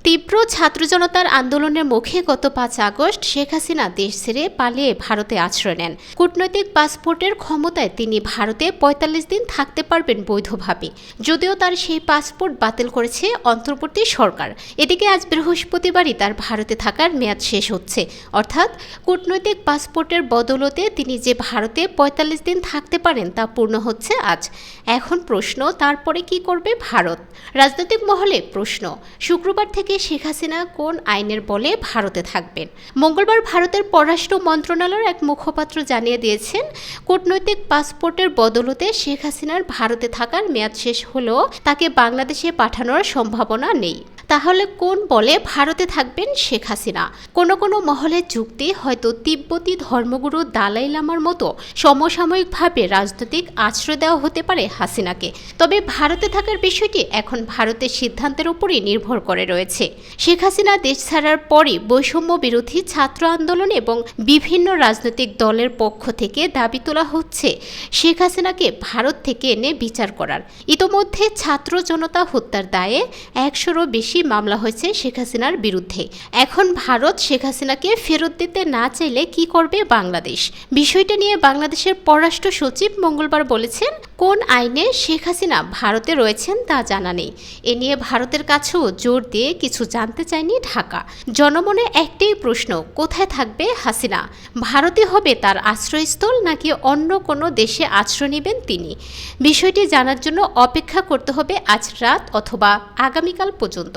তীব্র ছাত্র জনতার আন্দোলনের মুখে গত ৫ আগস্ট শেখ হাসিনা দেশ ছেড়ে পালিয়ে ভারতে আশ্রয় নেন। কূটনৈতিক পাসপোর্টের ক্ষমতায় তিনি ভারতে ৪৫ দিন থাকতে পারবেন বৈধভাবে, যদিও তার সেই পাসপোর্ট বাতিল করেছে অন্তর্বর্তী সরকার। এদিকে আজ বৃহস্পতিবারই তার ভারতে থাকার মেয়াদ শেষ হচ্ছে, অর্থাৎ কূটনৈতিক পাসপোর্টের বদৌলতে তিনি যে ভারতে ৪৫ দিন থাকতে পারেন তা পূর্ণ হচ্ছে আজ। এখন প্রশ্ন, তারপরে কি করবে ভারত? রাজনৈতিক মহলে প্রশ্ন, শুক্রবার থেকে শেখ হাসিনা কোন আইনের বলে ভারতে থাকবেন? মঙ্গলবার ভারতের পররাষ্ট্র মন্ত্রণালয়ের এক মুখপাত্র জানিয়ে দিয়েছেন, কূটনৈতিক পাসপোর্টের বদৌলতে শেখ হাসিনার ভারতে থাকার মেয়াদ শেষ হলেও তাকে বাংলাদেশে পাঠানোর সম্ভাবনা নেই। তাহলে কোন বলে ভারতে থাকবেন শেখ হাসিনা? কোনো কোনো মহলের যুক্তি, হয়তো তিব্বতী ধর্মগুরু দালাই লামার মতো সমসাময়িকভাবে রাজনৈতিক আশ্রয় দেওয়া হতে পারে হাসিনাকে। তবে ভারতে থাকার বিষয়টি এখন ভারতের সিদ্ধান্তের উপরই নির্ভর করে রয়েছে। শেখ হাসিনা দেশ ছাড়ার পরই বৈষম্য বিরোধী ছাত্র আন্দোলন এবং বিভিন্ন রাজনৈতিক দলের পক্ষ থেকে দাবি তোলা হচ্ছে শেখ হাসিনাকে ভারত থেকে এনে বিচার করার। ইতোমধ্যে ছাত্র জনতা হত্যার দায়ে ১০০রও বেশি মামলা হয়েছে শেখ হাসিনার বিরুদ্ধে। এখন ভারত শেখ হাসিনাকে ফেরত দিতে না চাইলে কি করবে বাংলাদেশ? বিষয়টা নিয়ে বাংলাদেশের পররাষ্ট্র সচিব মঙ্গলবার বলেছেন, কোন আইনে শেখ হাসিনা ভারতে রয়েছেন তা জানা নেই। এ নিয়ে ভারতের কাছেও জোর দিয়ে কিছু জানতে চায়নি ঢাকা। জনমনে একটাই প্রশ্ন, কোথায় থাকবে হাসিনা? ভারতে হবে তার আশ্রয়স্থল, নাকি অন্য কোনো দেশে আশ্রয় নেবেন তিনি? বিষয়টি জানার জন্য অপেক্ষা করতে হবে আজ রাত অথবা আগামীকাল পর্যন্ত।